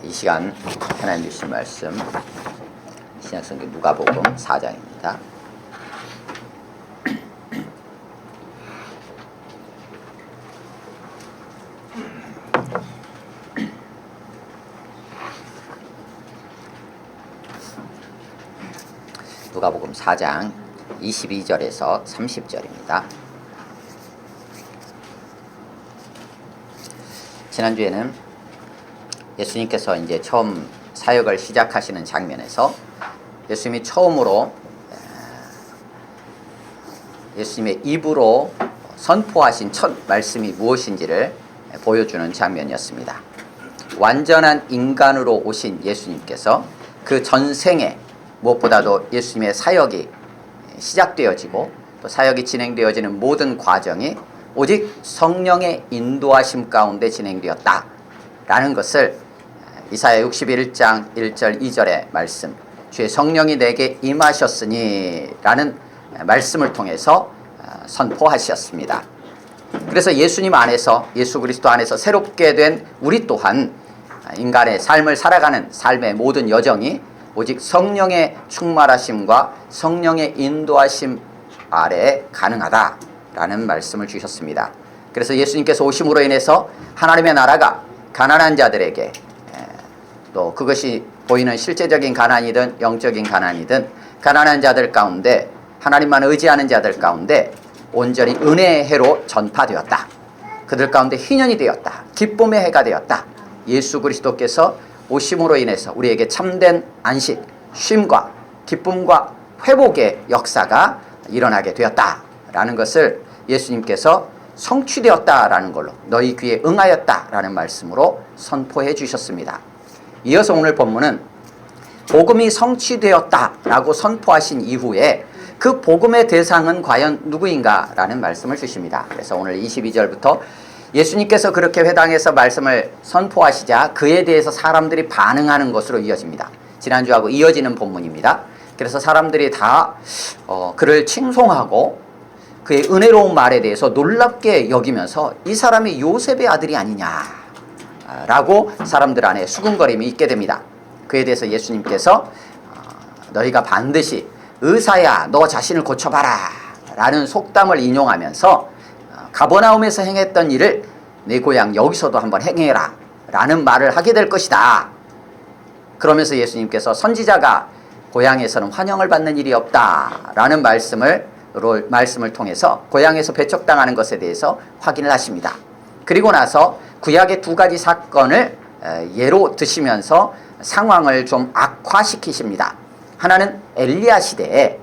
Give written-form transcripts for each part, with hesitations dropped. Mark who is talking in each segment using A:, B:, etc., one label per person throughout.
A: 이 시간 하나님 주신 말씀 신약성경 누가복음 4장입니다. 누가복음 4장 22절에서 30절입니다. 지난주에는 예수님께서 이제 처음 사역을 시작하시는 장면에서 예수님이 처음으로 예수님의 입으로 선포하신 첫 말씀이 무엇인지를 보여주는 장면이었습니다. 완전한 인간으로 오신 예수님께서 그 전생에 무엇보다도 예수님의 사역이 시작되어지고 또 사역이 진행되어지는 모든 과정이 오직 성령의 인도하심 가운데 진행되었다라는 것을 이사야 61장 1절 2절의 말씀, 주의 성령이 내게 임하셨으니 라는 말씀을 통해서 선포하셨습니다. 그래서 예수님 안에서, 예수 그리스도 안에서 새롭게 된 우리 또한 인간의 삶을 살아가는 삶의 모든 여정이 오직 성령의 충만하심과 성령의 인도하심 아래 가능하다라는 말씀을 주셨습니다. 그래서 예수님께서 오심으로 인해서 하나님의 나라가 가난한 자들에게, 또 그것이 보이는 실제적인 가난이든 영적인 가난이든 가난한 자들 가운데, 하나님만 의지하는 자들 가운데 온전히 은혜의 해로 전파되었다. 그들 가운데 희년이 되었다. 기쁨의 해가 되었다. 예수 그리스도께서 오심으로 인해서 우리에게 참된 안식, 쉼과 기쁨과 회복의 역사가 일어나게 되었다라는 것을 예수님께서 성취되었다라는 걸로, 너희 귀에 응하였다라는 말씀으로 선포해 주셨습니다. 이어서 오늘 본문은 복음이 성취되었다라고 선포하신 이후에 그 복음의 대상은 과연 누구인가라는 말씀을 주십니다. 그래서 오늘 22절부터 예수님께서 그렇게 회당에서 말씀을 선포하시자 그에 대해서 사람들이 반응하는 것으로 이어집니다. 지난주하고 이어지는 본문입니다. 그래서 사람들이 다 그를 칭송하고 그의 은혜로운 말에 대해서 놀랍게 여기면서 이 사람이 요셉의 아들이 아니냐라고 사람들 안에 수군거림이 있게 됩니다. 그에 대해서 예수님께서 너희가 반드시 의사야 너 자신을 고쳐봐라 라는 속담을 인용하면서 가버나움에서 행했던 일을 내 고향 여기서도 한번 행해라 라는 말을 하게 될 것이다. 그러면서 예수님께서 선지자가 고향에서는 환영을 받는 일이 없다 라는 말씀을 통해서 고향에서 배척당하는 것에 대해서 확인을 하십니다. 그리고 나서 구약의 두 가지 사건을 예로 드시면서 상황을 좀 악화시키십니다. 하나는 엘리야 시대에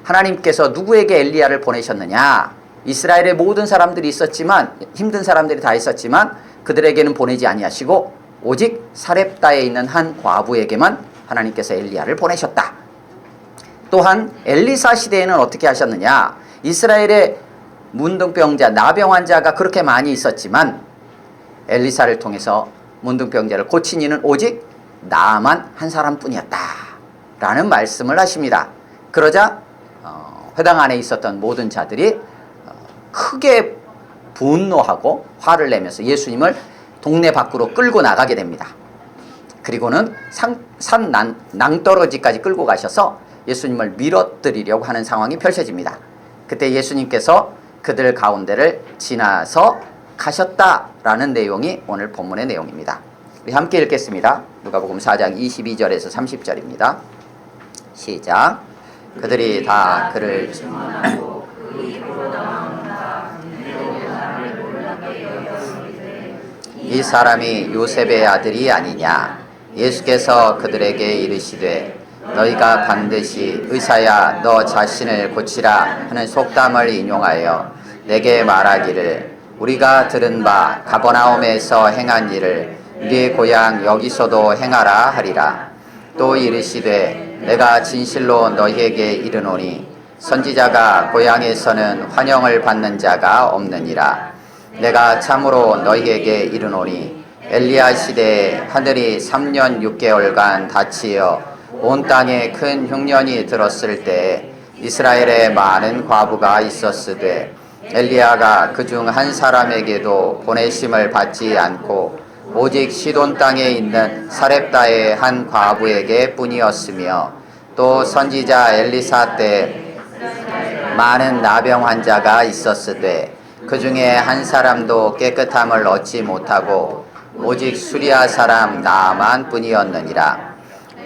A: 하나님께서 누구에게 엘리야를 보내셨느냐, 이스라엘의 모든 사람들이 있었지만, 힘든 사람들이 다 있었지만 그들에게는 보내지 아니하시고 오직 사렙다에 있는 한 과부에게만 하나님께서 엘리야를 보내셨다. 또한 엘리사 시대에는 어떻게 하셨느냐, 이스라엘의 문둥병자, 나병 환자가 그렇게 많이 있었지만 엘리사를 통해서 문둥병자를 고친 이는 오직 나만 한 사람뿐이었다 라는 말씀을 하십니다. 그러자 회당 안에 있었던 모든 자들이 크게 분노하고 화를 내면서 예수님을 동네 밖으로 끌고 나가게 됩니다. 그리고는 산 낭떠러지까지 끌고 가셔서 예수님을 밀어뜨리려고 하는 상황이 펼쳐집니다. 그때 예수님께서 그들 가운데를 지나서 가셨다라는 내용이 오늘 본문의 내용입니다. 우리 함께 읽겠습니다. 누가복음 4장 22절에서 30절입니다. 시작. 그들이 다 그를 증언하고 그 입으로 나오는 이 사람이 요셉의 아들이 아니냐. 예수께서 그들에게 이르시되 너희가 반드시 의사야 너 자신을 고치라 하는 속담을 인용하여 내게 말하기를 우리가 들은 바 가버나움에서 행한 일을 네 고향 여기서도 행하라 하리라. 또 이르시되 내가 진실로 너희에게 이르노니 선지자가 고향에서는 환영을 받는 자가 없느니라. 내가 참으로 너희에게 이르노니 엘리야 시대에 하늘이 3년 6개월간 닫히어 온 땅에 큰 흉년이 들었을 때 이스라엘에 많은 과부가 있었으되 엘리야가 그중 한 사람에게도 보내심을 받지 않고 오직 시돈 땅에 있는 사렙다의 한 과부에게 뿐이었으며 또 선지자 엘리사 때 많은 나병 환자가 있었으되 그 중에 한 사람도 깨끗함을 얻지 못하고 오직 수리아 사람 나만 뿐이었느니라.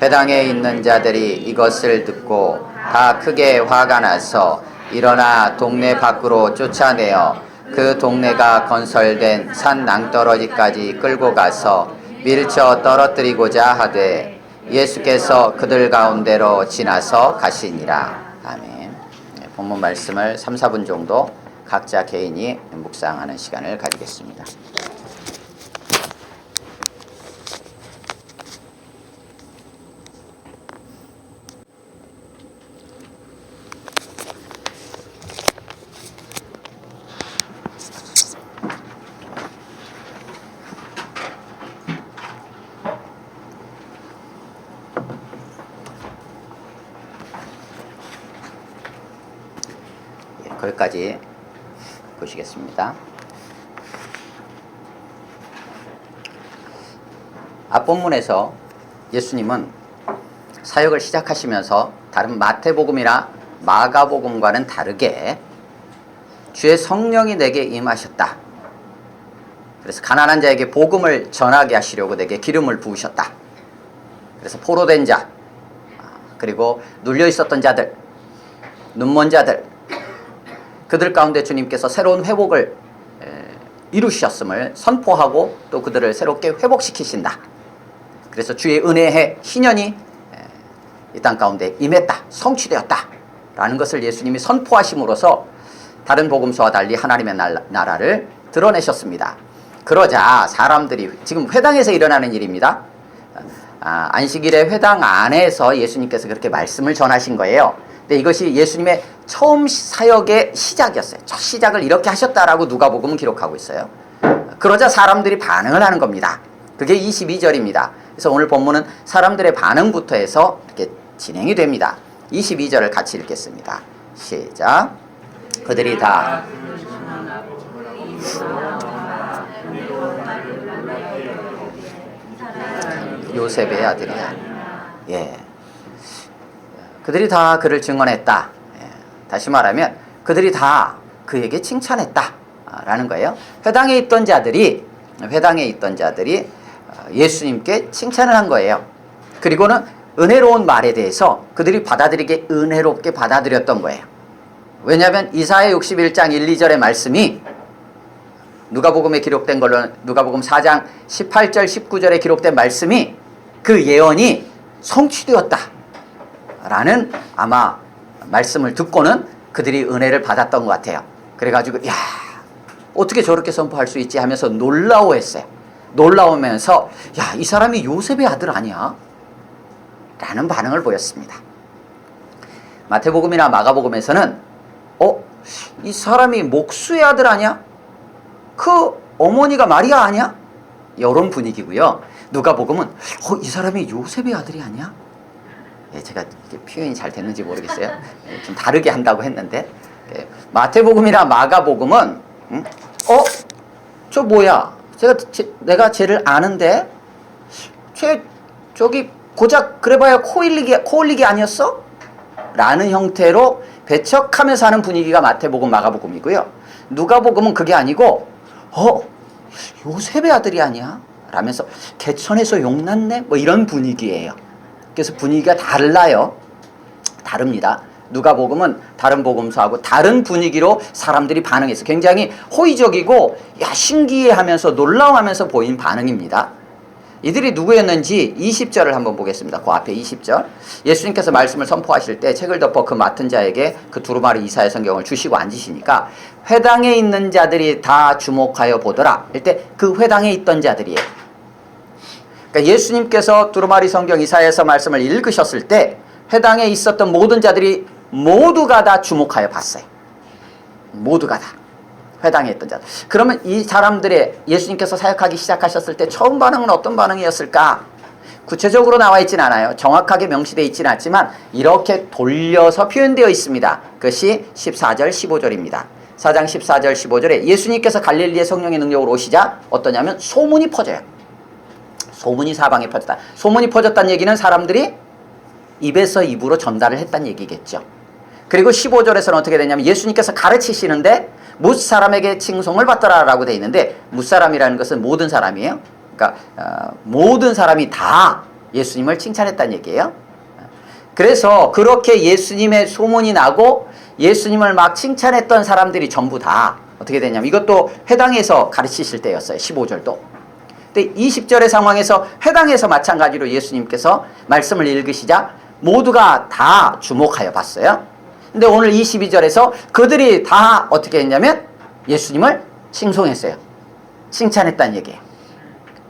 A: 회당에 있는 자들이 이것을 듣고 다 크게 화가 나서 일어나 동네 밖으로 쫓아내어 그 동네가 건설된 산 낭떠러지까지 끌고 가서 밀쳐 떨어뜨리고자 하되 예수께서 그들 가운데로 지나서 가시니라. 아멘. 본문 말씀을 3, 4분 정도 각자 개인이 묵상하는 시간을 가지겠습니다. 거기까지 보시겠습니다. 앞본문에서 예수님은 사역을 시작하시면서 다른 마태복음이나 마가복음과는 다르게 주의 성령이 내게 임하셨다. 그래서 가난한 자에게 복음을 전하게 하시려고 내게 기름을 부으셨다. 그래서 포로된 자, 그리고 눌려 있었던 자들, 눈먼 자들, 그들 가운데 주님께서 새로운 회복을 이루셨음을 선포하고 또 그들을 새롭게 회복시키신다. 그래서 주의 은혜의 희년이 이 땅 가운데 임했다, 성취되었다 라는 것을 예수님이 선포하심으로써 다른 복음서와 달리 하나님의 나라를 드러내셨습니다. 그러자 사람들이, 지금 회당에서 일어나는 일입니다. 안식일에 회당 안에서 예수님께서 그렇게 말씀을 전하신 거예요. 근데 이것이 예수님의 처음 사역의 시작이었어요. 첫 시작을 이렇게 하셨다라고 누가복음은 기록하고 있어요. 그러자 사람들이 반응을 하는 겁니다. 그게 22절입니다. 그래서 오늘 본문은 사람들의 반응부터 해서 이렇게 진행이 됩니다. 22절을 같이 읽겠습니다. 시작. 그들이 다 요셉의 아들이야. 예. 그들이 다 그를 증언했다. 다시 말하면 그들이 다 그에게 칭찬했다 라는 거예요. 회당에 있던 자들이 예수님께 칭찬을 한 거예요. 그리고는 은혜로운 말에 대해서 그들이 받아들이게 은혜롭게 받아들였던 거예요. 왜냐하면 이사야 61장 1, 2절의 말씀이 누가복음에 기록된 걸로, 누가복음 4장 18절 19절에 기록된 말씀이 그 예언이 성취되었다 라는 아마 말씀을 듣고는 그들이 은혜를 받았던 것 같아요. 그래가지고 야, 어떻게 저렇게 선포할 수 있지 하면서 놀라워했어요. 놀라우면서 야, 이 사람이 요셉의 아들 아니야? 라는 반응을 보였습니다. 마태복음이나 마가복음에서는 이 사람이 목수의 아들 아니야? 그 어머니가 마리아 아니야? 이런 분위기고요. 누가복음은 이 사람이 요셉의 아들이 아니야? 제가 표현이 잘 됐는지 모르겠어요. 좀 다르게 한다고 했는데, 마태복음이나 마가복음은 저 뭐야? 내가 쟤를 아는데 쟤 저기 고작 그래봐야 코 흘리기 아니었어? 라는 형태로 배척하면서 하는 분위기가 마태복음, 마가복음이고요. 누가복음은 그게 아니고 요셉의 아들이 아니야? 라면서 개천에서 용났네? 뭐 이런 분위기예요. 그래서 분위기가 달라요. 다릅니다. 누가복음은 다른 복음서하고 다른 분위기로 사람들이 반응해서 굉장히 호의적이고 신기해하면서 놀라워하면서 보인 반응입니다. 이들이 누구였는지 20절을 한번 보겠습니다. 그 앞에 20절. 예수님께서 말씀을 선포하실 때 책을 덮어 그 맡은 자에게 그 두루마리 이사야 성경을 주시고 앉으시니까 회당에 있는 자들이 다 주목하여 보더라. 이때 그 회당에 있던 자들이에요. 그러니까 예수님께서 두루마리 성경 이사야서 말씀을 읽으셨을 때 회당에 있었던 모든 자들이 모두가 다 주목하여 봤어요. 모두가 다. 회당에 있던 자들. 그러면 이 사람들의 예수님께서 사역하기 시작하셨을 때 처음 반응은 어떤 반응이었을까? 구체적으로 나와 있진 않아요. 정확하게 명시되어 있지는 않지만 이렇게 돌려서 표현되어 있습니다. 그것이 14절 15절입니다. 4장 14절 15절에 예수님께서 갈릴리에 성령의 능력으로 오시자 어떠냐면 소문이 퍼져요. 소문이 사방에 퍼졌다. 소문이 퍼졌다는 얘기는 사람들이 입에서 입으로 전달을 했다는 얘기겠죠. 그리고 15절에서는 어떻게 되냐면 예수님께서 가르치시는데 뭇사람에게 칭송을 받더라라고 되어 있는데, 뭇사람이라는 것은 모든 사람이에요. 그러니까 모든 사람이 다 예수님을 칭찬했다는 얘기예요. 그래서 그렇게 예수님의 소문이 나고 예수님을 막 칭찬했던 사람들이 전부 다 어떻게 되냐면, 이것도 회당에서 가르치실 때였어요. 15절도. 근데 20절의 상황에서 회당에서 마찬가지로 예수님께서 말씀을 읽으시자 모두가 다 주목하여 봤어요. 근데 오늘 22절에서 그들이 다 어떻게 했냐면 예수님을 칭송했어요. 칭찬했다는 얘기예요.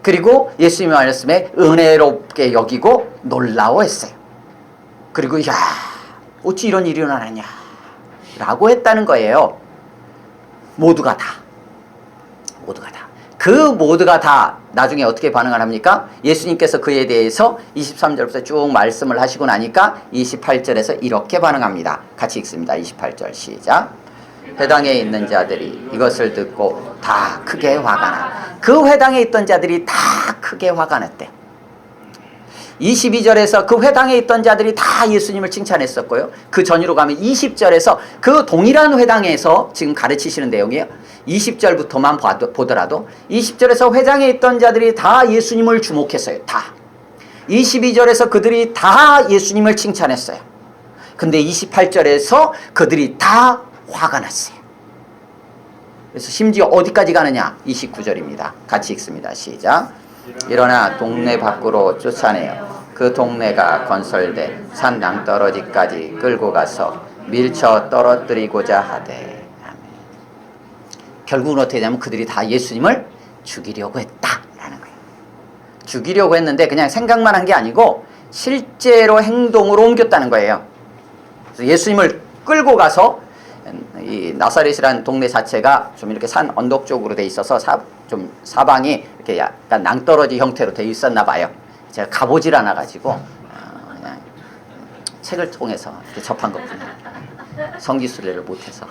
A: 그리고 예수님의 말씀에 은혜롭게 여기고 놀라워했어요. 그리고 야, 어찌 이런 일이 일어나냐 라고 했다는 거예요. 모두가 다. 그 모두가 다 나중에 어떻게 반응을 합니까? 예수님께서 그에 대해서 23절부터 쭉 말씀을 하시고 나니까 28절에서 이렇게 반응합니다. 같이 읽습니다. 28절 시작. 회당에 있는 자들이 이것을 듣고 다 크게 화가 나. 그 회당에 있던 자들이 다 크게 화가 났대. 22절에서 그 회당에 있던 자들이 다 예수님을 칭찬했었고요. 그 전으로 가면 20절에서 그 동일한 회당에서 지금 가르치시는 내용이에요. 20절부터만 보더라도 20절에서 회당에 있던 자들이 다 예수님을 주목했어요. 다. 22절에서 그들이 다 예수님을 칭찬했어요. 근데 28절에서 그들이 다 화가 났어요. 그래서 심지어 어디까지 가느냐? 29절입니다. 같이 읽습니다. 시작. 일어나 동네 밖으로 쫓아내어 그 동네가 건설돼 산 낭떠러지까지 끌고 가서 밀쳐 떨어뜨리고자 하되. 아멘. 결국은 어떻게 되냐면 그들이 다 예수님을 죽이려고 했다라는 거예요. 죽이려고 했는데 그냥 생각만 한 게 아니고 실제로 행동으로 옮겼다는 거예요. 그래서 예수님을 끌고 가서, 이 나사렛이라는 동네 자체가 좀 이렇게 산 언덕 쪽으로 돼 있어서 좀 사방이 이렇게 약간 낭떠러지 형태로 돼 있었나 봐요. 제가 가보질 않아 가지고 그냥 책을 통해서 이렇게 접한 것뿐이에요. 성지순례를 못해서.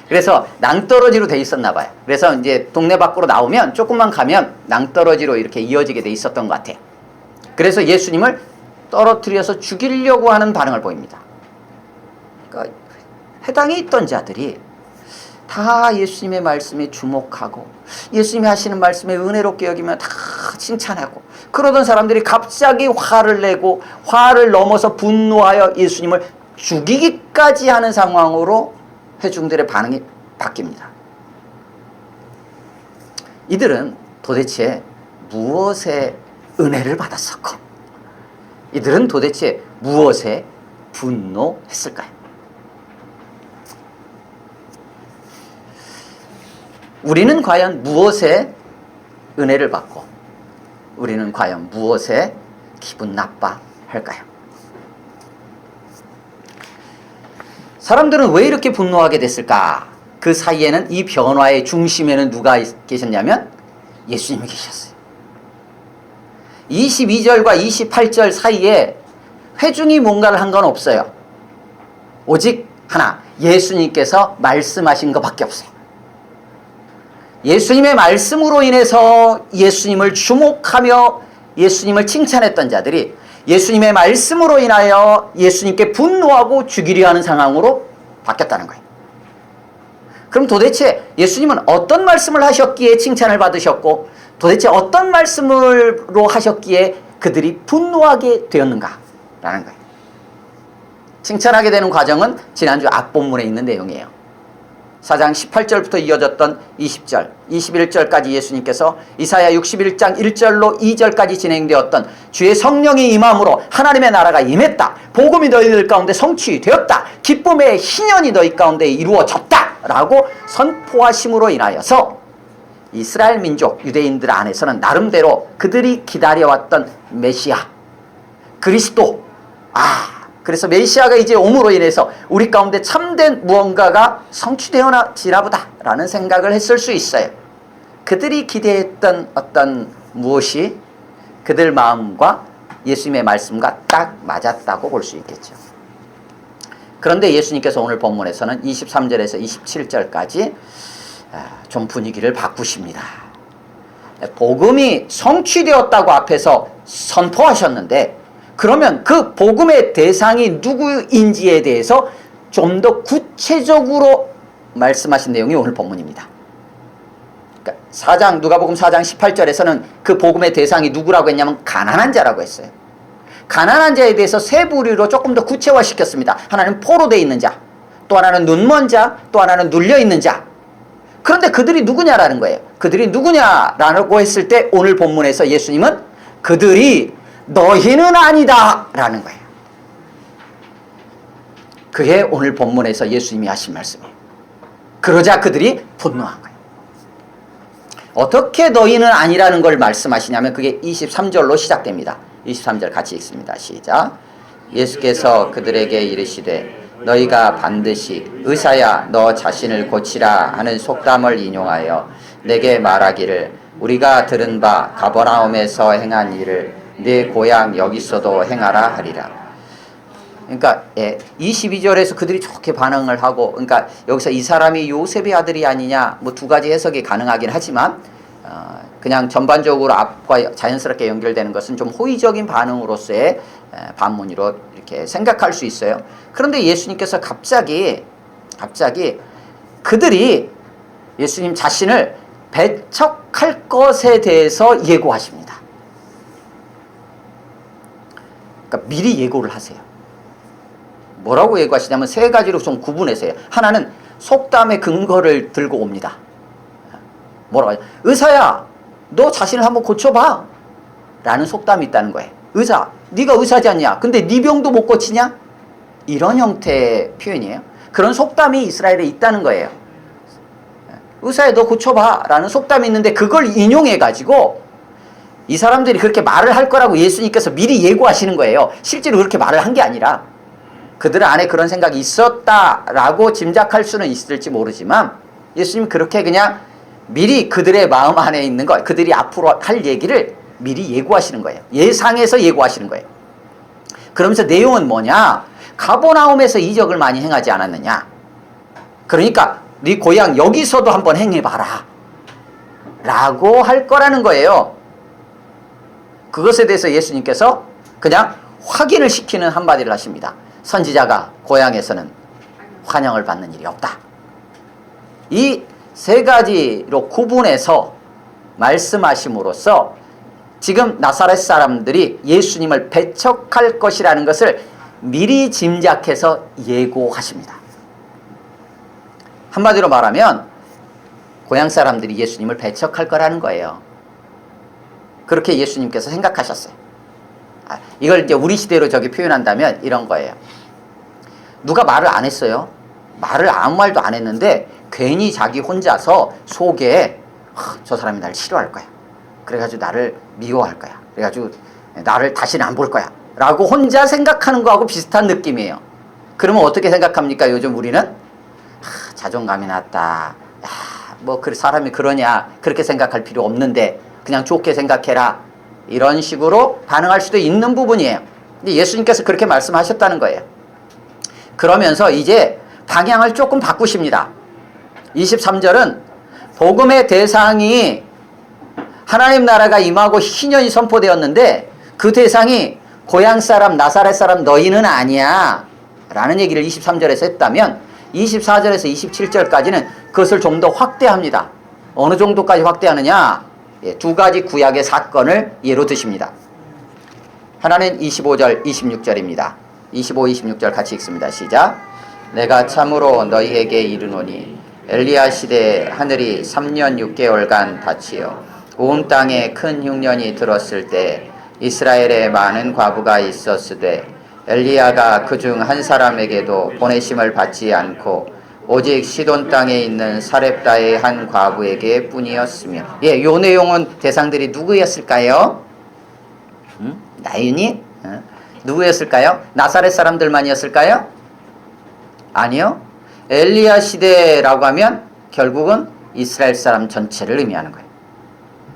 A: 그래서 낭떠러지로 돼 있었나 봐요. 그래서 이제 동네 밖으로 나오면 조금만 가면 낭떠러지로 이렇게 이어지게 돼 있었던 것 같아요. 그래서 예수님을 떨어뜨려서 죽이려고 하는 반응을 보입니다. 그러니까 회당에 있던 자들이 다 예수님의 말씀에 주목하고 예수님이 하시는 말씀에 은혜롭게 여기면 다 칭찬하고, 그러던 사람들이 갑자기 화를 내고 화를 넘어서 분노하여 예수님을 죽이기까지 하는 상황으로 회중들의 반응이 바뀝니다. 이들은 도대체 무엇의 은혜를 받았었고, 이들은 도대체 무엇에 분노했을까요? 우리는 과연 무엇에 은혜를 받고 우리는 과연 무엇에 기분 나빠할까요? 사람들은 왜 이렇게 분노하게 됐을까? 그 사이에는, 이 변화의 중심에는 누가 계셨냐면 예수님이 계셨어요. 22절과 28절 사이에 회중이 뭔가를 한 건 없어요. 오직 하나, 예수님께서 말씀하신 것밖에 없어요. 예수님의 말씀으로 인해서 예수님을 주목하며 예수님을 칭찬했던 자들이 예수님의 말씀으로 인하여 예수님께 분노하고 죽이려 하는 상황으로 바뀌었다는 거예요. 그럼 도대체 예수님은 어떤 말씀을 하셨기에 칭찬을 받으셨고, 도대체 어떤 말씀으로 하셨기에 그들이 분노하게 되었는가라는 거예요. 칭찬하게 되는 과정은 지난주 앞본문에 있는 내용이에요. 4장 18절부터 이어졌던 20절, 21절까지 예수님께서 이사야 61장 1절로 2절까지 진행되었던 주의 성령이 임함으로 하나님의 나라가 임했다, 복음이 너희들 가운데 성취되었다, 기쁨의 희년이 너희 가운데 이루어졌다 라고 선포하심으로 인하여서 이스라엘 민족, 유대인들 안에서는 나름대로 그들이 기다려왔던 메시아, 그리스도, 그래서 메시아가 이제 옴으로 인해서 우리 가운데 참된 무언가가 성취되어지나 보다 라는 생각을 했을 수 있어요. 그들이 기대했던 어떤 무엇이 그들 마음과 예수님의 말씀과 딱 맞았다고 볼 수 있겠죠. 그런데 예수님께서 오늘 본문에서는 23절에서 27절까지 좀 분위기를 바꾸십니다. 복음이 성취되었다고 앞에서 선포하셨는데, 그러면 그 복음의 대상이 누구인지에 대해서 좀 더 구체적으로 말씀하신 내용이 오늘 본문입니다. 그러니까 누가복음 4장 18절에서는 그 복음의 대상이 누구라고 했냐면 가난한 자라고 했어요. 가난한 자에 대해서 세 부류로 조금 더 구체화시켰습니다. 하나는 포로되어 있는 자, 또 하나는 눈먼 자, 또 하나는 눌려있는 자. 그런데 그들이 누구냐라는 거예요. 그들이 누구냐라고 했을 때 오늘 본문에서 예수님은 그들이 너희는 아니다 라는 거예요. 그게 오늘 본문에서 예수님이 하신 말씀이에요. 그러자 그들이 분노한 거예요. 어떻게 너희는 아니라는 걸 말씀하시냐면 그게 23절로 시작됩니다. 23절 같이 읽습니다. 시작. 예수께서 그들에게 이르시되 너희가 반드시 의사야 너 자신을 고치라 하는 속담을 인용하여 내게 말하기를 우리가 들은 바 가버나움에서 행한 일을 네 고향 여기서도 행하라 하리라. 그러니까 22절에서 그들이 좋게 반응을 하고, 그러니까 여기서 이 사람이 요셉의 아들이 아니냐 뭐 두 가지 해석이 가능하긴 하지만 그냥 전반적으로 앞과 자연스럽게 연결되는 것은 좀 호의적인 반응으로서의 반문으로 이렇게 생각할 수 있어요. 그런데 예수님께서 갑자기 그들이 예수님 자신을 배척할 것에 대해서 예고하십니다. 그러니까 미리 예고를 하세요. 뭐라고 예고하시냐면 세 가지로 좀 구분해서 해요. 하나는 속담의 근거를 들고 옵니다. 뭐라고 하죠? 의사야 너 자신을 한번 고쳐봐 라는 속담이 있다는 거예요. 의사, 네가 의사지 않냐? 근데 네 병도 못 고치냐? 이런 형태의 표현이에요. 그런 속담이 이스라엘에 있다는 거예요. 의사야 너 고쳐봐 라는 속담이 있는데 그걸 인용해 가지고 이 사람들이 그렇게 말을 할 거라고 예수님께서 미리 예고하시는 거예요. 실제로 그렇게 말을 한 게 아니라 그들 안에 그런 생각이 있었다라고 짐작할 수는 있을지 모르지만 예수님 그렇게 그냥 미리 그들의 마음 안에 있는 것, 그들이 앞으로 할 얘기를 미리 예고하시는 거예요. 예상해서 예고하시는 거예요. 그러면서 내용은 뭐냐? 가버나움에서 이적을 많이 행하지 않았느냐? 그러니까 네 고향 여기서도 한번 행해봐라 라고 할 거라는 거예요. 그것에 대해서 예수님께서 그냥 확인을 시키는 한마디를 하십니다. 선지자가 고향에서는 환영을 받는 일이 없다. 이 세 가지로 구분해서 말씀하심으로써 지금 나사렛 사람들이 예수님을 배척할 것이라는 것을 미리 짐작해서 예고하십니다. 한마디로 말하면 고향 사람들이 예수님을 배척할 거라는 거예요. 그렇게 예수님께서 생각하셨어요. 이걸 이제 우리 시대로 저기 표현한다면 이런 거예요. 누가 말을 안 했어요. 말을 아무 말도 안 했는데 괜히 자기 혼자서 속에 저 사람이 나를 싫어할 거야. 그래가지고 나를 미워할 거야. 그래가지고 나를 다시는 안 볼 거야. 라고 혼자 생각하는 거하고 비슷한 느낌이에요. 그러면 어떻게 생각합니까? 요즘 우리는 자존감이 낮다. 뭐 사람이 그러냐. 그렇게 생각할 필요 없는데 그냥 좋게 생각해라. 이런 식으로 반응할 수도 있는 부분이에요. 근데 예수님께서 그렇게 말씀하셨다는 거예요. 그러면서 이제 방향을 조금 바꾸십니다. 23절은 복음의 대상이 하나님 나라가 임하고 희년이 선포되었는데 그 대상이 고향 사람 나사렛 사람 너희는 아니야 라는 얘기를 23절에서 했다면 24절에서 27절까지는 그것을 좀 더 확대합니다. 어느 정도까지 확대하느냐? 두 가지 구약의 사건을 예로 드십니다. 하나는 25절 26절입니다. 25, 26절 같이 읽습니다. 시작. 내가 참으로 너희에게 이르노니 엘리야 시대에 하늘이 3년 6개월간 닫히어 온 땅에 큰 흉년이 들었을 때 이스라엘에 많은 과부가 있었으되 엘리야가 그중 한 사람에게도 보내심을 받지 않고 오직 시돈 땅에 있는 사렙다의 한 과부에게 뿐이었으며. 요 내용은 대상들이 누구였을까요? 나윤이? 누구였을까요? 나사렛 사람들만이었을까요? 아니요. 엘리야 시대라고 하면 결국은 이스라엘 사람 전체를 의미하는 거예요.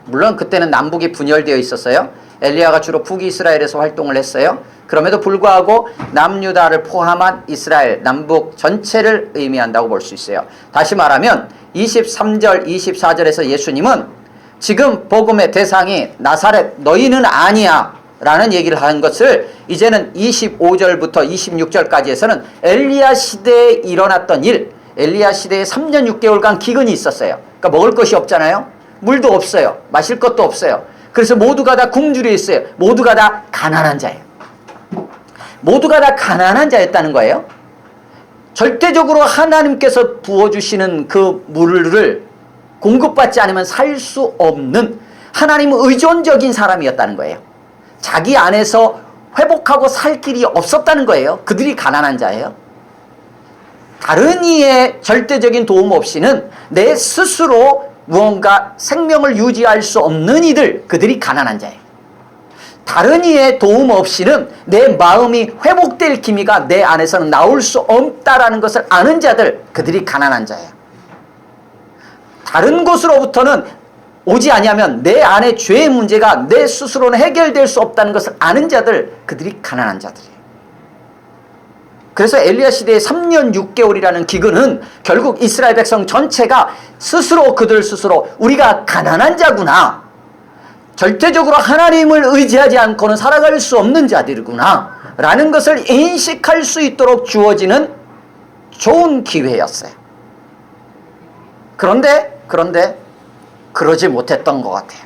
A: 물론 그때는 남북이 분열되어 있었어요. 엘리야가 주로 북이스라엘에서 활동을 했어요. 그럼에도 불구하고 남유다를 포함한 이스라엘 남북 전체를 의미한다고 볼 수 있어요. 다시 말하면 23절 24절에서 예수님은 지금 복음의 대상이 나사렛 너희는 아니야 라는 얘기를 한 것을 이제는 25절부터 26절까지에서는 엘리야 시대에 일어났던 일, 엘리야 시대에 3년 6개월간 기근이 있었어요. 그러니까 먹을 것이 없잖아요. 물도 없어요. 마실 것도 없어요. 그래서 모두가 다 굶주려 있어요. 모두가 다 가난한 자예요. 모두가 다 가난한 자였다는 거예요. 절대적으로 하나님께서 부어주시는 그 물을 공급받지 않으면 살 수 없는 하나님 의존적인 사람이었다는 거예요. 자기 안에서 회복하고 살 길이 없었다는 거예요. 그들이 가난한 자예요. 다른 이의 절대적인 도움 없이는 내 스스로 무언가 생명을 유지할 수 없는 이들, 그들이 가난한 자예요. 다른 이의 도움 없이는 내 마음이 회복될 기미가 내 안에서는 나올 수 없다라는 것을 아는 자들, 그들이 가난한 자예요. 다른 곳으로부터는 오지 아니하면 내 안에 죄의 문제가 내 스스로는 해결될 수 없다는 것을 아는 자들, 그들이 가난한 자들이에요. 그래서 엘리야 시대의 3년 6개월이라는 기근은 결국 이스라엘 백성 전체가 스스로 그들 스스로 우리가 가난한 자구나, 절대적으로 하나님을 의지하지 않고는 살아갈 수 없는 자들이구나 라는 것을 인식할 수 있도록 주어지는 좋은 기회였어요. 그런데 그러지 못했던 것 같아요.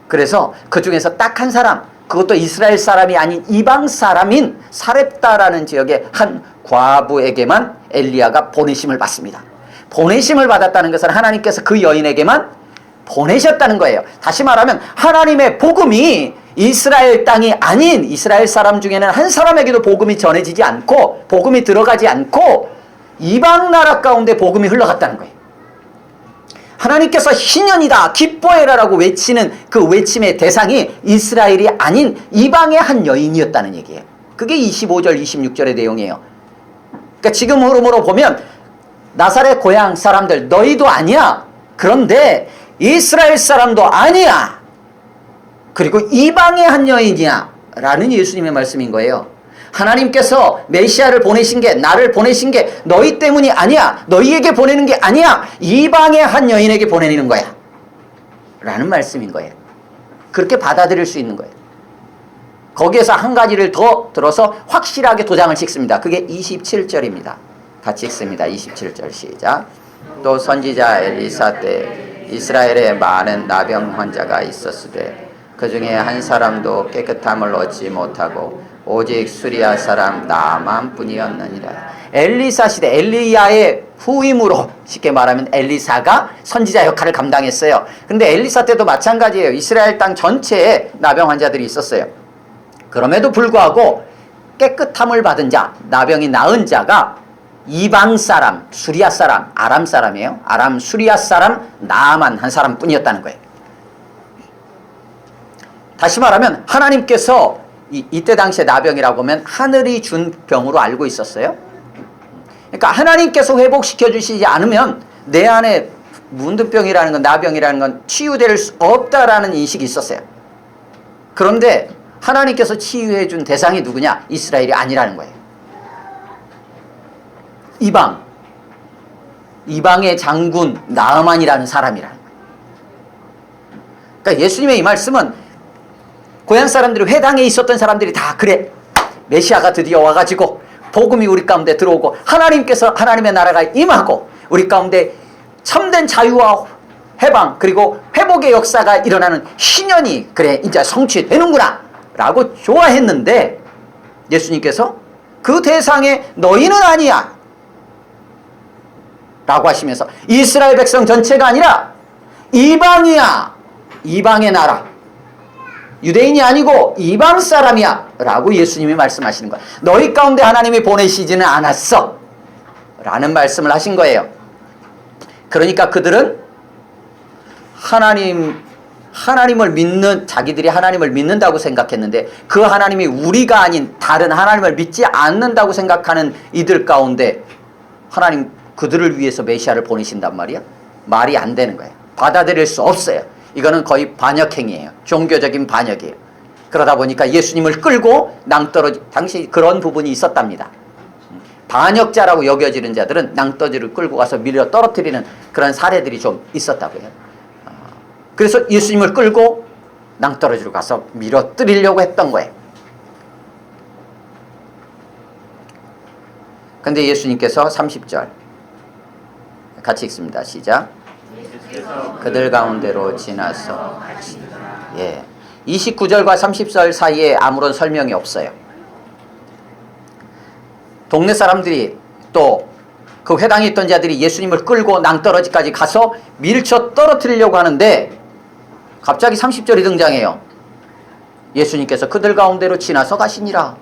A: 그래서 그 중에서 딱 한 사람, 그것도 이스라엘 사람이 아닌 이방 사람인 사렙다라는 지역의 한 과부에게만 엘리야가 보내심을 받습니다. 보내심을 받았다는 것은 하나님께서 그 여인에게만 보내셨다는 거예요. 다시 말하면 하나님의 복음이 이스라엘 땅이 아닌 이스라엘 사람 중에는 한 사람에게도 복음이 전해지지 않고 복음이 들어가지 않고 이방 나라 가운데 복음이 흘러갔다는 거예요. 하나님께서 희년이다, 기뻐해라라고 외치는 그 외침의 대상이 이스라엘이 아닌 이방의 한 여인이었다는 얘기예요. 그게 25절, 26절의 내용이에요. 그러니까 지금 흐름으로 보면 나사렛 고향 사람들 너희도 아니야. 그런데 이스라엘 사람도 아니야. 그리고 이방의 한 여인이야 라는 예수님의 말씀인 거예요. 하나님께서 메시아를 보내신 게, 나를 보내신 게 너희 때문이 아니야. 너희에게 보내는 게 아니야. 이방의 한 여인에게 보내는 거야 라는 말씀인 거예요. 그렇게 받아들일 수 있는 거예요. 거기에서 한 가지를 더 들어서 확실하게 도장을 찍습니다. 그게 27절입니다. 같이 읽습니다. 27절 시작. 또 선지자 엘리사 때 이스라엘에 많은 나병 환자가 있었으되 그 중에 한 사람도 깨끗함을 얻지 못하고 오직 수리아 사람 나만 뿐이었느니라. 엘리사 시대, 엘리야의 후임으로 쉽게 말하면 엘리사가 선지자 역할을 감당했어요. 근데 엘리사 때도 마찬가지예요. 이스라엘 땅 전체에 나병 환자들이 있었어요. 그럼에도 불구하고 깨끗함을 받은 자, 나병이 나은 자가 이방 사람, 수리아 사람, 아람 사람이에요. 아람 수리아 사람 나만 한 사람뿐이었다는 거예요. 다시 말하면 하나님께서 이때 당시에 나병이라고 하면 하늘이 준 병으로 알고 있었어요. 그러니까 하나님께서 회복시켜 주시지 않으면 내 안에 문둥병이라는 건, 나병이라는 건 치유될 수 없다라는 인식이 있었어요. 그런데 하나님께서 치유해 준 대상이 누구냐? 이스라엘이 아니라는 거예요. 이방의 장군 나아만이라는 사람이라는 거예요. 그러니까 예수님의 이 말씀은 고향 사람들이, 회당에 있었던 사람들이 다 그래, 메시아가 드디어 와가지고 복음이 우리 가운데 들어오고 하나님께서, 하나님의 나라가 임하고 우리 가운데 참된 자유와 해방 그리고 회복의 역사가 일어나는 희년이 그래 이제 성취되는구나 라고 좋아했는데 예수님께서 그 대상에 너희는 아니야 라고 하시면서 이스라엘 백성 전체가 아니라 이방이야, 이방의 나라, 유대인이 아니고 이방 사람이야 라고 예수님이 말씀하시는 거야. 너희 가운데 하나님이 보내시지는 않았어 라는 말씀을 하신 거예요. 그러니까 그들은 하나님을 믿는, 자기들이 하나님을 믿는다고 생각했는데 그 하나님이 우리가 아닌 다른 하나님을 믿지 않는다고 생각하는 이들 가운데 하나님 그들을 위해서 메시아를 보내신단 말이야? 말이 안 되는 거예요. 받아들일 수 없어요. 이거는 거의 반역행위예요. 종교적인 반역이에요. 그러다 보니까 예수님을 끌고 낭떠러지, 당시 그런 부분이 있었답니다. 반역자라고 여겨지는 자들은 낭떠러지를 끌고 가서 밀어 떨어뜨리는 그런 사례들이 좀 있었다고요. 그래서 예수님을 끌고 낭떠러지로 가서 밀어뜨리려고 했던 거예요. 근데 예수님께서 30절 같이 읽습니다. 시작. 그들 가운데로 지나서 예. 29절과 30절 사이에 아무런 설명이 없어요. 동네 사람들이 또 그 회당에 있던 자들이 예수님을 끌고 낭떠러지까지 가서 밀쳐 떨어뜨리려고 하는데 갑자기 30절이 등장해요. 예수님께서 그들 가운데로 지나서 가시니라.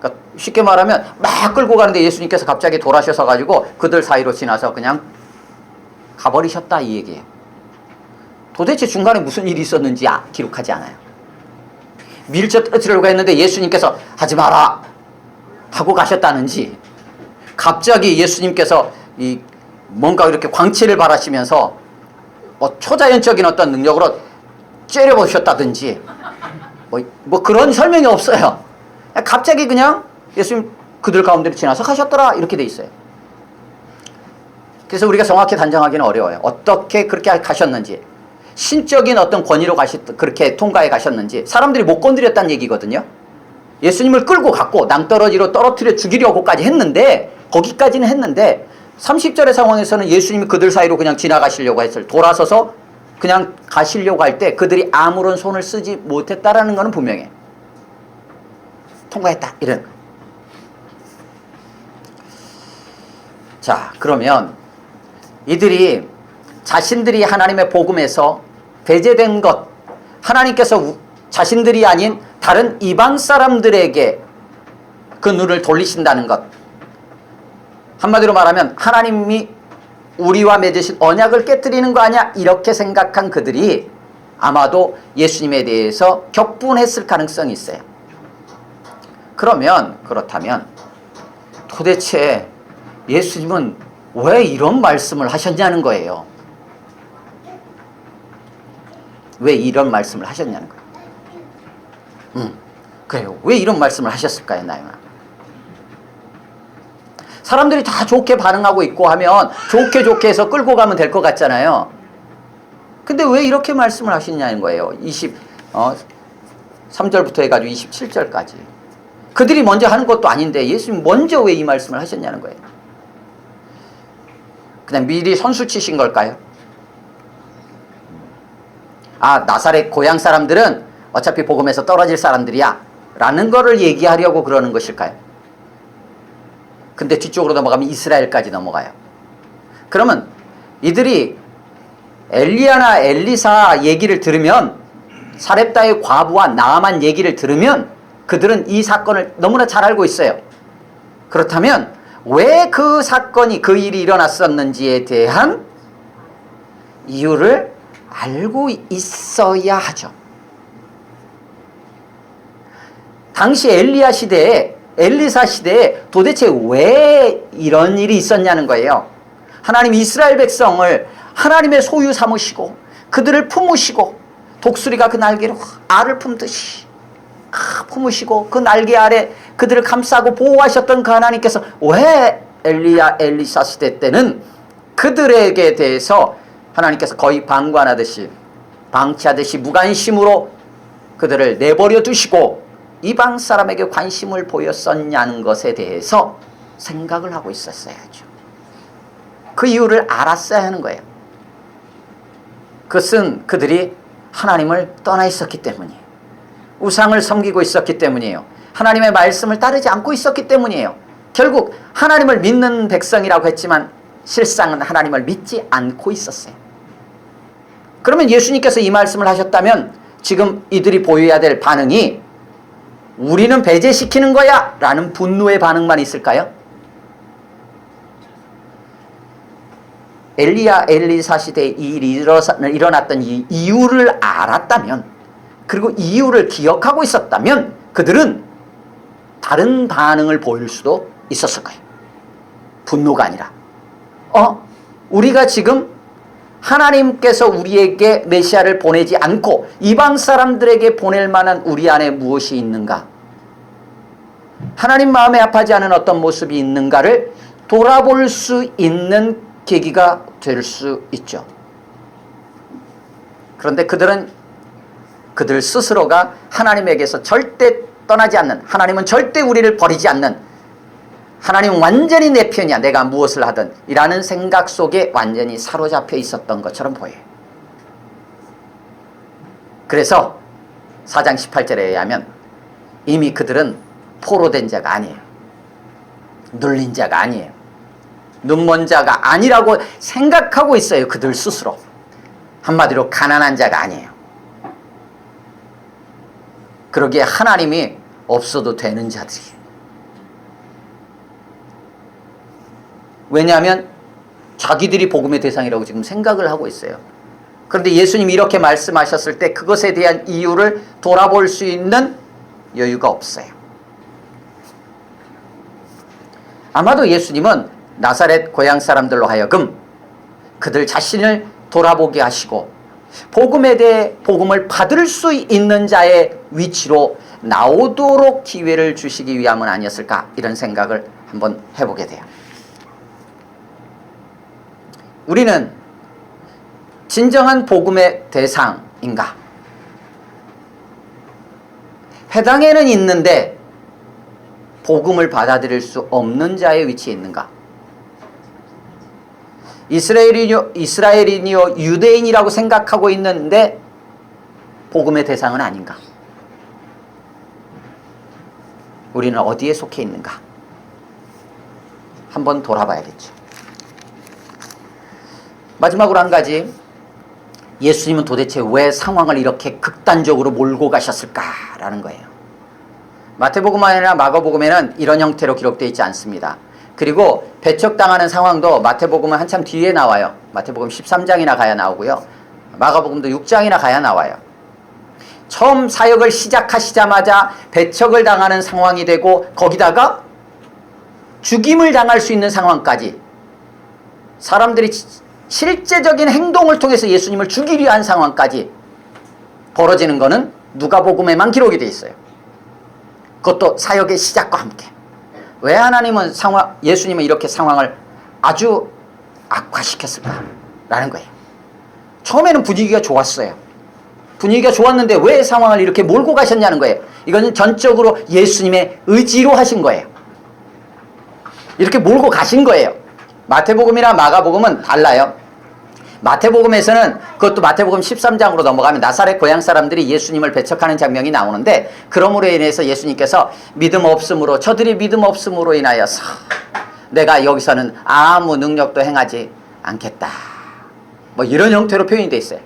A: 그러니까 쉽게 말하면 막 끌고 가는데 예수님께서 갑자기 돌아셔서 가지고 그들 사이로 지나서 그냥 가버리셨다 이 얘기예요. 도대체 중간에 무슨 일이 있었는지 기록하지 않아요. 밀쳐 떨어뜨리려고 했는데 예수님께서 하지 마라 하고 가셨다는지, 갑자기 예수님께서 뭔가 이렇게 광채를 발하시면서 초자연적인 어떤 능력으로 째려보셨다든지 뭐 그런 설명이 없어요. 갑자기 그냥 예수님 그들 가운데로 지나서 가셨더라 이렇게 돼 있어요. 그래서 우리가 정확히 단정하기는 어려워요. 어떻게 그렇게 가셨는지, 신적인 어떤 권위로 그렇게 통과해 가셨는지. 사람들이 못 건드렸다는 얘기거든요. 예수님을 끌고 갔고 낭떠러지로 떨어뜨려 죽이려고까지 했는데, 거기까지는 했는데 30절의 상황에서는 예수님이 그들 사이로 그냥 지나가시려고 했을, 돌아서서 그냥 가시려고 할 때 그들이 아무런 손을 쓰지 못했다라는 것은 분명해. 통과했다 이런. 자, 그러면 이들이 자신들이 하나님의 복음에서 배제된 것, 하나님께서 자신들이 아닌 다른 이방 사람들에게 그 눈을 돌리신다는 것, 한마디로 말하면 하나님이 우리와 맺으신 언약을 깨뜨리는 거 아니야 이렇게 생각한 그들이 아마도 예수님에 대해서 격분했을 가능성이 있어요. 그렇다면 도대체 예수님은 왜 이런 말씀을 하셨냐는 거예요. 왜 이런 말씀을 하셨냐는 거예요. 그래요. 왜 이런 말씀을 하셨을까요, 나영아? 사람들이 다 좋게 반응하고 있고 하면 좋게 해서 끌고 가면 될 것 같잖아요. 근데 왜 이렇게 말씀을 하시냐는 거예요. 3절부터 해가지고 27절까지. 그들이 먼저 하는 것도 아닌데 예수님 먼저 왜 이 말씀을 하셨냐는 거예요. 그냥 미리 선수 치신 걸까요? 나사렛 고향 사람들은 어차피 복음에서 떨어질 사람들이야 라는 거를 얘기하려고 그러는 것일까요? 근데 뒤쪽으로 넘어가면 이스라엘까지 넘어가요. 그러면 이들이 엘리야나 엘리사 얘기를 들으면, 사렙다의 과부와 나아만 얘기를 들으면 그들은 이 사건을 너무나 잘 알고 있어요. 그렇다면 왜 그 사건이, 그 일이 일어났었는지에 대한 이유를 알고 있어야 하죠. 당시 엘리야 시대에, 엘리사 시대에 도대체 왜 이런 일이 있었냐는 거예요. 하나님 이스라엘 백성을 하나님의 소유 삼으시고 그들을 품으시고, 독수리가 그 날개로 알을 품듯이 품으시고 그 날개 아래 그들을 감싸고 보호하셨던 그 하나님께서 왜 엘리야 엘리사 시대 때는 그들에게 대해서 하나님께서 거의 방관하듯이, 방치하듯이 무관심으로 그들을 내버려 두시고 이방 사람에게 관심을 보였었냐는 것에 대해서 생각을 하고 있었어야죠. 그 이유를 알았어야 하는 거예요. 그것은 그들이 하나님을 떠나 있었기 때문이에요. 우상을 섬기고 있었기 때문이에요. 하나님의 말씀을 따르지 않고 있었기 때문이에요. 결국 하나님을 믿는 백성이라고 했지만 실상은 하나님을 믿지 않고 있었어요. 그러면 예수님께서 이 말씀을 하셨다면 지금 이들이 보여야 될 반응이 우리는 배제시키는 거야 라는 분노의 반응만 있을까요? 엘리야 엘리사 시대에 이 일이 일어났던 이 이유를 알았다면, 그리고 이유를 기억하고 있었다면 그들은 다른 반응을 보일 수도 있었을 거예요. 분노가 아니라 우리가 지금 하나님께서 우리에게 메시아를 보내지 않고 이방 사람들에게 보낼 만한 우리 안에 무엇이 있는가, 하나님 마음에 합하지 않은 어떤 모습이 있는가를 돌아볼 수 있는 계기가 될 수 있죠. 그런데 그들 스스로가 하나님에게서 절대 떠나지 않는, 하나님은 절대 우리를 버리지 않는, 하나님은 완전히 내 편이야, 내가 무엇을 하든 이라는 생각 속에 완전히 사로잡혀 있었던 것처럼 보여요. 그래서 4장 18절에 의하면 이미 그들은 포로된 자가 아니에요. 눌린 자가 아니에요. 눈먼 자가 아니라고 생각하고 있어요. 그들 스스로. 한마디로 가난한 자가 아니에요. 그러기에 하나님이 없어도 되는 자들이에요. 왜냐하면 자기들이 복음의 대상이라고 지금 생각을 하고 있어요. 그런데 예수님이 이렇게 말씀하셨을 때 그것에 대한 이유를 돌아볼 수 있는 여유가 없어요. 아마도 예수님은 나사렛 고향 사람들로 하여금 그들 자신을 돌아보게 하시고 복음에 대해 복음을 받을 수 있는 자의 위치로 나오도록 기회를 주시기 위함은 아니었을까, 이런 생각을 한번 해보게 돼요. 우리는 진정한 복음의 대상인가? 회당에는 있는데 복음을 받아들일 수 없는 자의 위치에 있는가? 이스라엘인이요 유대인이라고 생각하고 있는데 복음의 대상은 아닌가? 우리는 어디에 속해 있는가? 한번 돌아봐야겠죠. 마지막으로 한 가지, 예수님은 도대체 왜 상황을 이렇게 극단적으로 몰고 가셨을까라는 거예요. 마태복음이나 마가복음에는 이런 형태로 기록되어 있지 않습니다. 그리고 배척당하는 상황도 마태복음은 한참 뒤에 나와요. 마태복음 13장이나 가야 나오고요. 마가복음도 6장이나 가야 나와요. 처음 사역을 시작하시자마자 배척을 당하는 상황이 되고 거기다가 죽임을 당할 수 있는 상황까지, 사람들이 실제적인 행동을 통해서 예수님을 죽이려 한 상황까지 벌어지는 것은 누가복음에만 기록이 되어 있어요. 그것도 사역의 시작과 함께. 왜 하나님은 예수님은 이렇게 상황을 아주 악화시켰을까라는 거예요. 처음에는 분위기가 좋았어요. 분위기가 좋았는데 왜 상황을 이렇게 몰고 가셨냐는 거예요. 이거는 전적으로 예수님의 의지로 하신 거예요. 이렇게 몰고 가신 거예요. 마태복음이나 마가복음은 달라요. 마태복음에서는, 그것도 마태복음 13장으로 넘어가면 나사렛 고향 사람들이 예수님을 배척하는 장면이 나오는데, 그러므로 인해서 예수님께서 믿음 없음으로, 저들이 믿음 없음으로 인하여서 내가 여기서는 아무 능력도 행하지 않겠다, 뭐 이런 형태로 표현이 되어 있어요.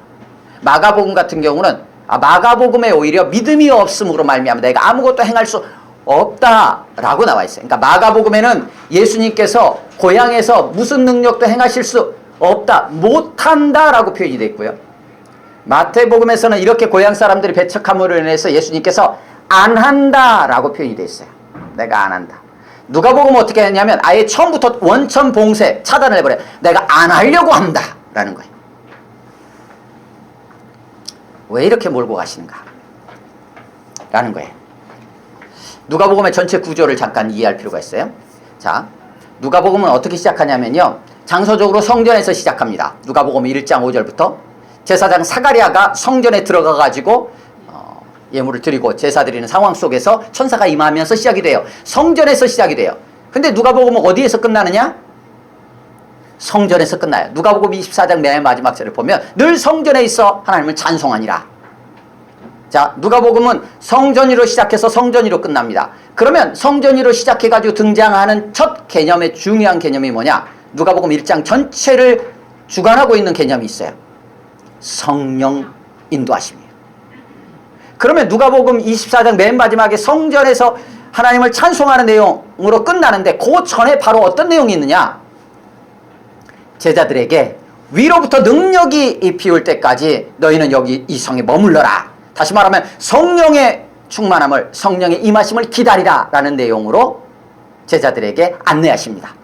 A: 마가복음 같은 경우는 마가복음에 오히려 믿음이 없음으로 말미암아 내가 아무것도 행할 수 없다라고 나와 있어요. 그러니까 마가복음에는 예수님께서 고향에서 무슨 능력도 행하실 수 없다, 못한다라고 표현이 되어 있고요. 마태복음에서는 이렇게 고향 사람들이 배척함으로 인해서 예수님께서 안 한다라고 표현이 되어 있어요. 내가 안 한다. 누가복음은 어떻게 했냐면 아예 처음부터 원천 봉쇄, 차단을 해버려요. 내가 안 하려고 한다라는 거예요. 왜 이렇게 몰고 가시는가? 라는 거예요. 누가복음의 전체 구조를 잠깐 이해할 필요가 있어요. 자, 누가복음은 어떻게 시작하냐면요, 장소적으로 성전에서 시작합니다. 누가복음 1장 5절부터 제사장 사가랴가 성전에 들어가 가지고 예물을 드리고 제사 드리는 상황 속에서 천사가 임하면서 시작이 돼요. 성전에서 시작이 돼요. 근데 누가복음은 어디에서 끝나느냐? 성전에서 끝나요. 누가복음 24장 맨 마지막 절을 보면 늘 성전에 있어 하나님을 찬송하니라. 자, 누가복음은 성전위로 시작해서 성전위로 끝납니다. 그러면 성전위로 시작해가지고 등장하는 첫 개념의 중요한 개념이 뭐냐? 누가복음 1장 전체를 주관하고 있는 개념이 있어요. 성령 인도하심이에요. 그러면 누가복음 24장 맨 마지막에 성전에서 하나님을 찬송하는 내용으로 끝나는데 그 전에 바로 어떤 내용이 있느냐? 제자들에게 위로부터 능력이 비올 때까지 너희는 여기 이 성에 머물러라. 다시 말하면 성령의 충만함을, 성령의 임하심을 기다리라 라는 내용으로 제자들에게 안내하십니다.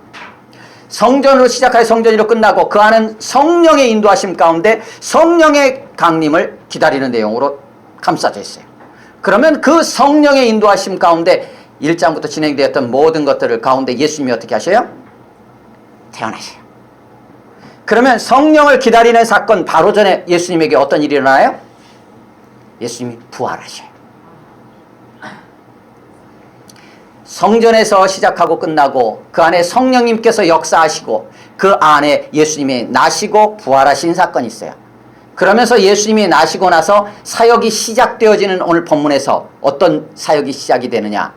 A: 성전으로 시작하여 성전으로 끝나고 그 안은 성령의 인도하심 가운데 성령의 강림을 기다리는 내용으로 감싸져 있어요. 그러면 그 성령의 인도하심 가운데 1장부터 진행되었던 모든 것들을 가운데 예수님이 어떻게 하셔요? 태어나셔요. 그러면 성령을 기다리는 사건 바로 전에 예수님에게 어떤 일이 일어나요? 예수님이 부활하셔요. 성전에서 시작하고 끝나고 그 안에 성령님께서 역사하시고 그 안에 예수님이 나시고 부활하신 사건이 있어요. 그러면서 예수님이 나시고 나서 사역이 시작되어지는 오늘 본문에서 어떤 사역이 시작이 되느냐,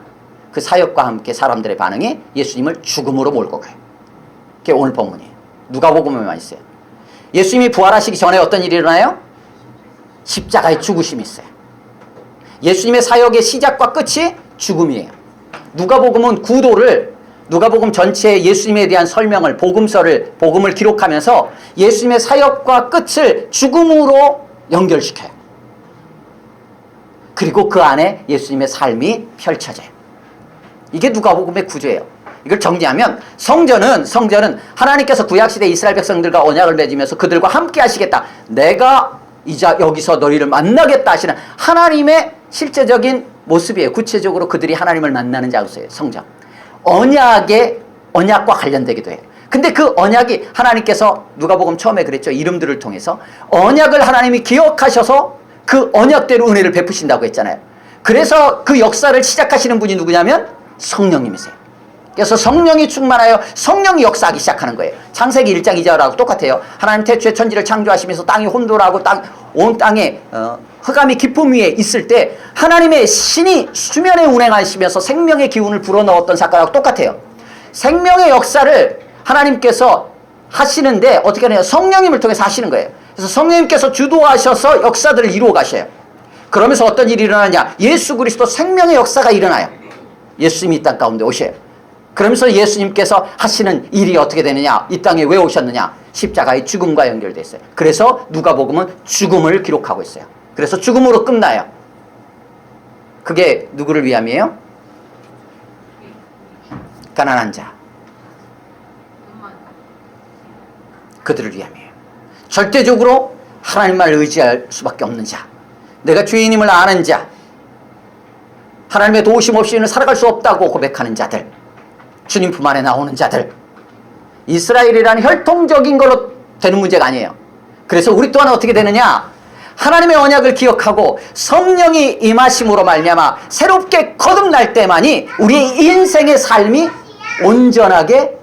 A: 그 사역과 함께 사람들의 반응이 예수님을 죽음으로 몰고 가요. 그게 오늘 본문이에요. 누가복음에만 있어요. 예수님이 부활하시기 전에 어떤 일이 일어나요? 십자가의 죽으심이 있어요. 예수님의 사역의 시작과 끝이 죽음이에요. 누가복음은 구도를, 누가복음 전체의 예수님에 대한 설명을, 복음을 기록하면서 예수님의 사역과 끝을 죽음으로 연결시켜요. 그리고 그 안에 예수님의 삶이 펼쳐져요. 이게 누가복음의 구조예요. 이걸 정리하면 성전은 하나님께서 구약시대 이스라엘 백성들과 언약을 맺으면서 그들과 함께 하시겠다, 내가 이제 여기서 너희를 만나겠다 하시는 하나님의 실제적인 모습이에요. 구체적으로 그들이 하나님을 만나는 장소예요. 성전. 언약과 관련되기도 해요. 근데 그 언약이 하나님께서 누가복음 처음에 그랬죠. 이름들을 통해서 언약을 하나님이 기억하셔서 그 언약대로 은혜를 베푸신다고 했잖아요. 그래서 그 역사를 시작하시는 분이 누구냐면 성령님이세요. 그래서 성령이 충만하여 성령이 역사하기 시작하는 거예요. 창세기 1장 2절하고 똑같아요. 하나님 태초에 천지를 창조하시면서 땅이 혼돈하고 온 땅에 흑암이 깊음 위에 있을 때 하나님의 신이 수면에 운행하시면서 생명의 기운을 불어넣었던 사건하고 똑같아요. 생명의 역사를 하나님께서 하시는데 어떻게 하냐, 성령님을 통해서 하시는 거예요. 그래서 성령님께서 주도하셔서 역사들을 이루어 가셔요. 그러면서 어떤 일이 일어나냐, 예수 그리스도 생명의 역사가 일어나요. 예수님이 이 땅 가운데 오셔요. 그러면서 예수님께서 하시는 일이 어떻게 되느냐, 이 땅에 왜 오셨느냐, 십자가의 죽음과 연결되어 있어요. 그래서 누가복음은 죽음을 기록하고 있어요. 그래서 죽음으로 끝나요. 그게 누구를 위함이에요? 가난한 자, 그들을 위함이에요. 절대적으로 하나님만 의지할 수밖에 없는 자, 내가 주인임을 아는 자, 하나님의 도우심 없이는 살아갈 수 없다고 고백하는 자들, 주님 품 안에 나오는 자들, 이스라엘이라는 혈통적인 걸로 되는 문제가 아니에요. 그래서 우리 또한 어떻게 되느냐, 하나님의 언약을 기억하고 성령이 임하심으로 말미암아 새롭게 거듭날 때만이 우리의 인생의 삶이 온전하게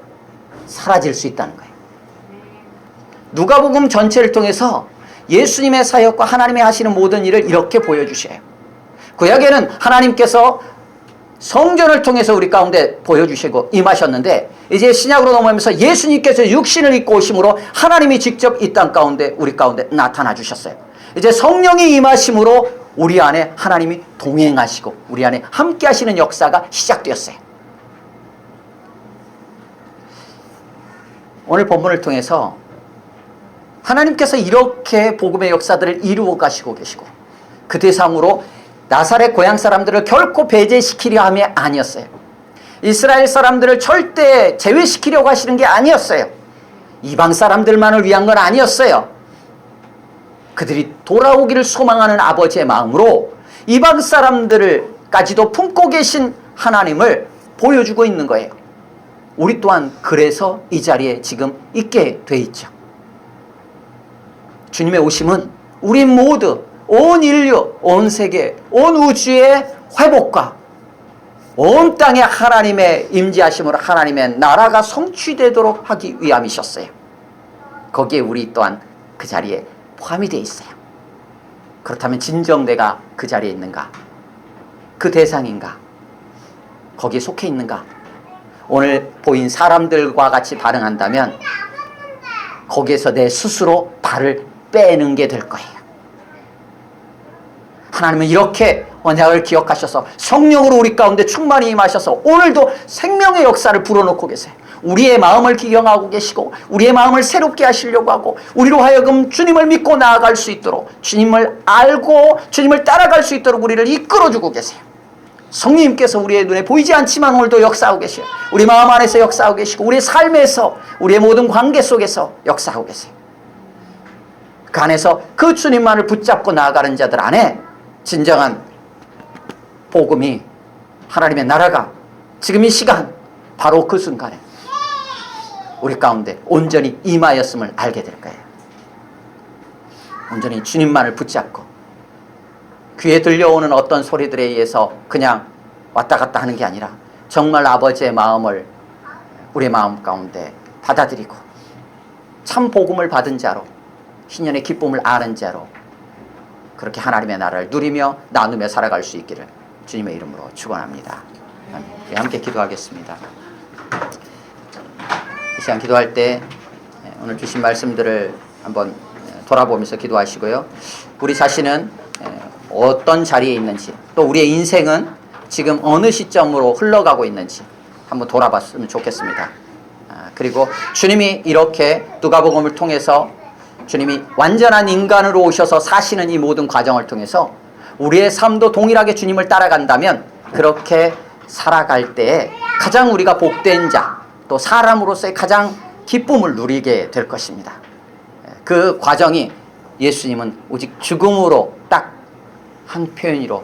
A: 사라질 수 있다는 거예요. 누가복음 전체를 통해서 예수님의 사역과 하나님의 하시는 모든 일을 이렇게 보여주셔요. 구약에는 하나님께서 성전을 통해서 우리 가운데 보여주시고 임하셨는데, 이제 신약으로 넘어오면서 예수님께서 육신을 입고 오심으로 하나님이 직접 이 땅 가운데 우리 가운데 나타나 주셨어요. 이제 성령이 임하심으로 우리 안에 하나님이 동행하시고 우리 안에 함께 하시는 역사가 시작되었어요. 오늘 본문을 통해서 하나님께서 이렇게 복음의 역사들을 이루어 가시고 계시고 그 대상으로 나사렛 고향 사람들을 결코 배제시키려 함이 아니었어요. 이스라엘 사람들을 절대 제외시키려고 하시는 게 아니었어요. 이방 사람들만을 위한 건 아니었어요. 그들이 돌아오기를 소망하는 아버지의 마음으로 이방 사람들까지도 품고 계신 하나님을 보여주고 있는 거예요. 우리 또한 그래서 이 자리에 지금 있게 돼 있죠. 주님의 오심은 우리 모두, 온 인류, 온 세계, 온 우주의 회복과 온 땅에 하나님의 임재하심으로 하나님의 나라가 성취되도록 하기 위함이셨어요. 거기에 우리 또한 그 자리에 포함이 되어 있어요. 그렇다면 진정 내가 그 자리에 있는가? 그 대상인가? 거기에 속해 있는가? 오늘 보인 사람들과 같이 반응한다면 거기에서 내 스스로 발을 빼는 게 될 거예요. 하나님은 이렇게 언약을 기억하셔서 성령으로 우리 가운데 충만히 임하셔서 오늘도 생명의 역사를 불어넣고 계세요. 우리의 마음을 기경하고 계시고 우리의 마음을 새롭게 하시려고 하고 우리로 하여금 주님을 믿고 나아갈 수 있도록, 주님을 알고 주님을 따라갈 수 있도록 우리를 이끌어주고 계세요. 성령님께서 우리의 눈에 보이지 않지만 오늘도 역사하고 계세요. 우리 마음 안에서 역사하고 계시고 우리의 삶에서, 우리의 모든 관계 속에서 역사하고 계세요. 그 안에서 그 주님만을 붙잡고 나아가는 자들 안에 진정한 복음이, 하나님의 나라가 지금 이 시간 바로 그 순간에 우리 가운데 온전히 임하였음을 알게 될 거예요. 온전히 주님만을 붙잡고 귀에 들려오는 어떤 소리들에 의해서 그냥 왔다 갔다 하는 게 아니라 정말 아버지의 마음을 우리 마음 가운데 받아들이고 참 복음을 받은 자로 신년의 기쁨을 아는 자로 그렇게 하나님의 나라를 누리며 나누며 살아갈 수 있기를 주님의 이름으로 축원합니다. 함께 기도하겠습니다. 이 시간 기도할 때 오늘 주신 말씀들을 한번 돌아보면서 기도하시고요. 우리 자신은 어떤 자리에 있는지 또 우리의 인생은 지금 어느 시점으로 흘러가고 있는지 한번 돌아봤으면 좋겠습니다. 그리고 주님이 이렇게 누가복음을 통해서 주님이 완전한 인간으로 오셔서 사시는 이 모든 과정을 통해서 우리의 삶도 동일하게 주님을 따라간다면 그렇게 살아갈 때에 가장 우리가 복된 자, 또 사람으로서의 가장 기쁨을 누리게 될 것입니다. 그 과정이 예수님은 오직 죽음으로 딱 한 표현으로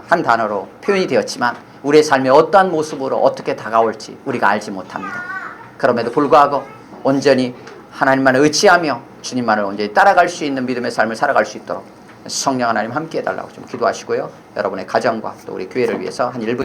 A: 한 단어로 표현이 되었지만 우리의 삶의 어떠한 모습으로 어떻게 다가올지 우리가 알지 못합니다. 그럼에도 불구하고 온전히 하나님만을 의지하며 주님만을 온전히 따라갈 수 있는 믿음의 삶을 살아갈 수 있도록 성령 하나님 함께 해달라고 좀 기도하시고요. 여러분의 가정과 또 우리 교회를 위해서 한 1분